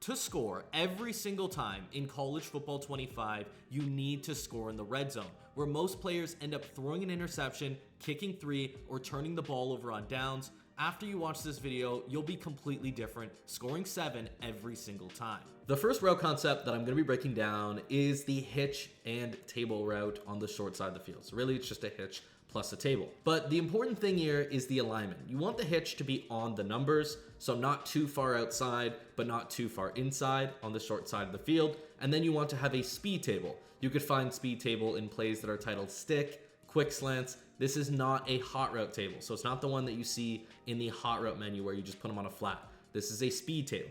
To score every single time in College Football 25, you need to score in the red zone, where most players end up throwing an interception, kicking three, or turning the ball over on downs. After you watch this video, you'll be completely different, scoring 7 every single time. The first route concept that I'm going to be breaking down is the hitch and table route on the short side of the field. So really, it's just a hitch plus a table. But the important thing here is the alignment. You want the hitch to be on the numbers, so not too far outside, but not too far inside on the short side of the field. And then you want to have a speed table. You could find speed table in plays that are titled stick, quick slants. This is not a hot route table. So it's not the one that you see in the hot route menu where you just put them on a flat. This is a speed table.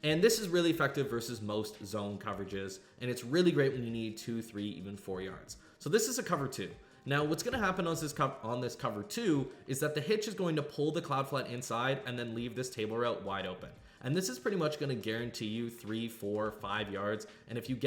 And this is really effective versus most zone coverages. And it's really great when you need 2, 3, even 4 yards. So this is a cover 2. Now, what's going to happen on this cover 2 is that the hitch is going to pull the cloud flat inside and then leave this table route wide open. And this is pretty much going to guarantee you 3, 4, 5 yards. And if you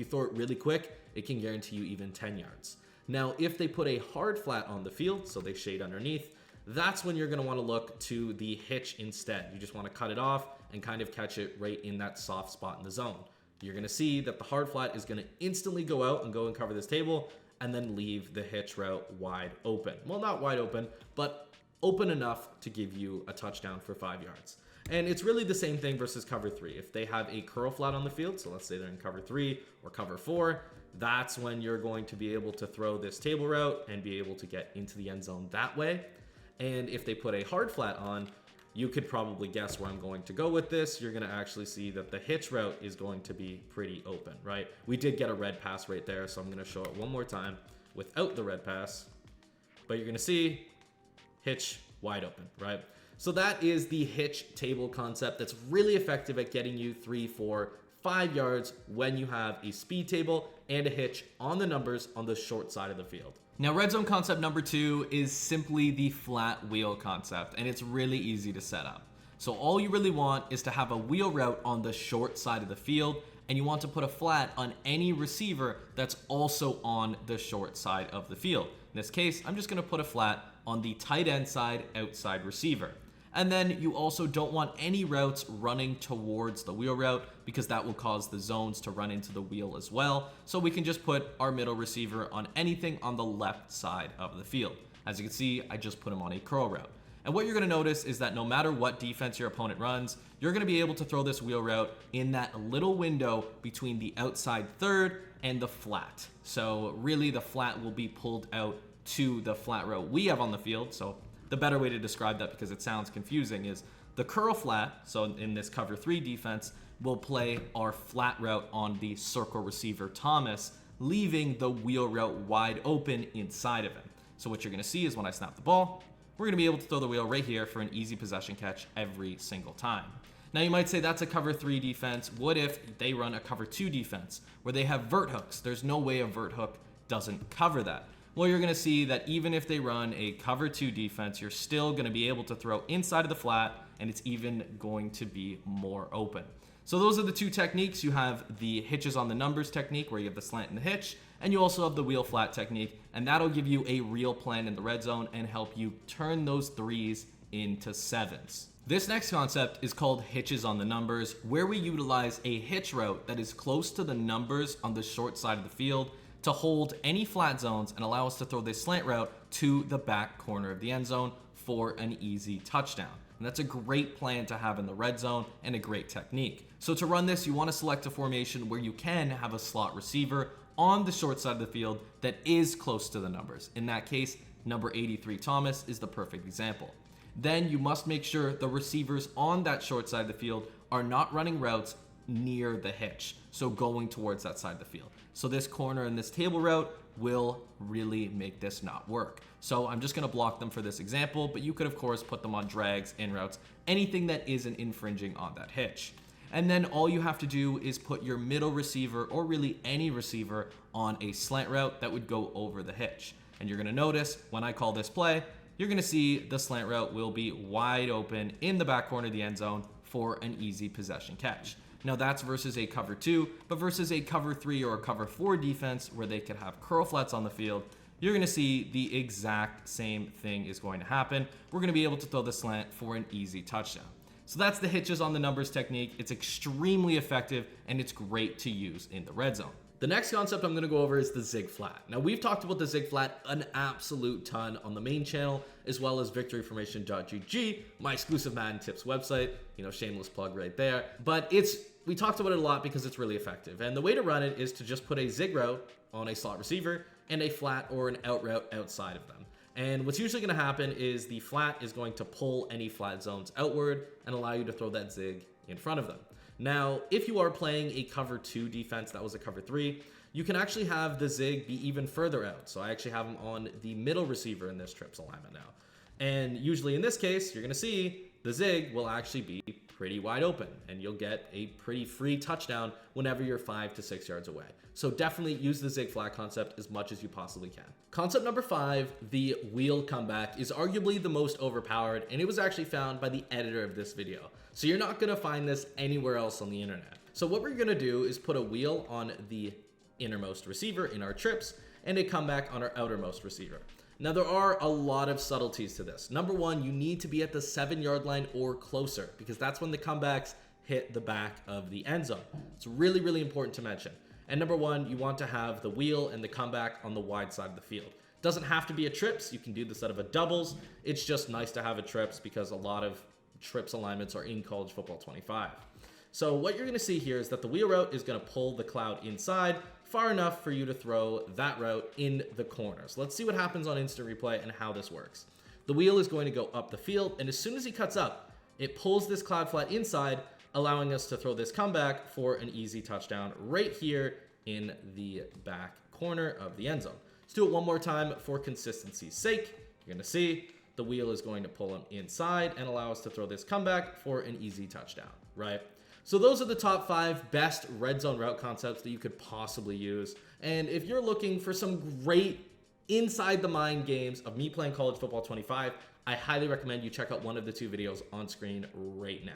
throw it really quick, it can guarantee you even 10 yards. Now, if they put a hard flat on the field, so they shade underneath, that's when you're going to want to look to the hitch instead. You just want to cut it off and kind of catch it right in that soft spot in the zone. You're going to see that the hard flat is going to instantly go out and go and cover this table and then leave the hitch route wide open. Well, not wide open, but open enough to give you a touchdown for 5 yards. And it's really the same thing versus cover 3. If they have a curl flat on the field, so let's say they're in cover 3 or cover 4, that's when you're going to be able to throw this table route and be able to get into the end zone that way. And if they put a hard flat on, you could probably guess where I'm going to go with this. You're going to actually see that the hitch route is going to be pretty open, right? We did get a red pass right there, so I'm going to show it one more time without the red pass. But you're going to see hitch wide open, right? So that is the hitch table concept that's really effective at getting you 3, 4, 5 yards when you have a speed table and a hitch on the numbers on the short side of the field. Now, red zone concept number 2 is simply the flat wheel concept, and it's really easy to set up. So all you really want is to have a wheel route on the short side of the field, and you want to put a flat on any receiver that's also on the short side of the field. In this case, I'm just going to put a flat on the tight end side outside receiver. And then you also don't want any routes running towards the wheel route because that will cause the zones to run into the wheel as well. So we can just put our middle receiver on anything on the left side of the field. As you can see, I just put him on a curl route. And what you're going to notice is that no matter what defense your opponent runs, you're going to be able to throw this wheel route in that little window between the outside third and the flat. So really the flat will be pulled out to the flat route we have on the field. So the better way to describe that, because it sounds confusing, is the curl flat, so in this cover 3 defense, will play our flat route on the circle receiver Thomas, leaving the wheel route wide open inside of him. So what you're going to see is when I snap the ball, we're going to be able to throw the wheel right here for an easy possession catch every single time. Now you might say that's a cover 3 defense. What if they run a cover 2 defense where they have vert hooks? There's no way a vert hook doesn't cover that. Well, you're going to see that even if they run a cover 2 defense, you're still going to be able to throw inside of the flat, and it's even going to be more open. So those are the 2 techniques. You have the hitches on the numbers technique, where you have the slant and the hitch, and you also have the wheel flat technique, and that'll give you a real plan in the red zone and help you turn those 3s into 7s. This next concept is called hitches on the numbers, where we utilize a hitch route that is close to the numbers on the short side of the field to hold any flat zones and allow us to throw this slant route to the back corner of the end zone for an easy touchdown. And that's a great plan to have in the red zone and a great technique. So to run this, you want to select a formation where you can have a slot receiver on the short side of the field that is close to the numbers. In that case, number 83 Thomas is the perfect example. Then you must make sure the receivers on that short side of the field are not running routes near the hitch, so going towards that side of the field. So this corner and this table route will really make this not work. So I'm just going to block them for this example, but you could of course put them on drags, in routes, anything that isn't infringing on that hitch. And then all you have to do is put your middle receiver, or really any receiver, on a slant route that would go over the hitch. And you're going to notice when I call this play, you're going to see the slant route will be wide open in the back corner of the end zone for an easy possession catch. Now that's versus a cover 2, but versus a cover 3 or a cover 4 defense where they could have curl flats on the field, you're going to see the exact same thing is going to happen. We're going to be able to throw the slant for an easy touchdown. So that's the hitches on the numbers technique. It's extremely effective and it's great to use in the red zone. The next concept I'm going to go over is the zig flat. Now, we've talked about the zig flat an absolute ton on the main channel, as well as victoryformation.gg, my exclusive Madden tips website. Shameless plug right there. But we talked about it a lot because it's really effective. And the way to run it is to just put a zig route on a slot receiver and a flat or an out route outside of them. And what's usually going to happen is the flat is going to pull any flat zones outward and allow you to throw that zig in front of them. Now, if you are playing a cover 2 defense that was a cover 3, you can actually have the zig be even further out. So I actually have them on the middle receiver in this trips alignment now. And usually in this case, you're going to see the zig will actually be pretty wide open and you'll get a pretty free touchdown whenever you're 5 to 6 yards away. So definitely use the zig flat concept as much as you possibly can. Concept number 5, the wheel comeback, is arguably the most overpowered, and it was actually found by the editor of this video. So you're not gonna find this anywhere else on the internet. So what we're gonna do is put a wheel on the innermost receiver in our trips and a comeback on our outermost receiver. Now, there are a lot of subtleties to this. Number 1, you need to be at the 7-yard line or closer because that's when the comebacks hit the back of the end zone. It's really, really important to mention. And number 1, you want to have the wheel and the comeback on the wide side of the field. Doesn't have to be a trips. You can do this out of a doubles. It's just nice to have a trips because a lot of trips alignments are in College Football 25. So what you're going to see here is that the wheel route is going to pull the cloud inside far enough for you to throw that route in the corners. Let's see what happens on instant replay and how this works. The wheel is going to go up the field, and as soon as he cuts up, it pulls this cloud flat inside, allowing us to throw this comeback for an easy touchdown right here in the back corner of the end zone. Let's do it one more time for consistency's sake. You're going to see the wheel is going to pull him inside and allow us to throw this comeback for an easy touchdown, right? So those are the top 5 best red zone route concepts that you could possibly use. And if you're looking for some great inside the mind games of me playing College Football 25, I highly recommend you check out one of the 2 videos on screen right now.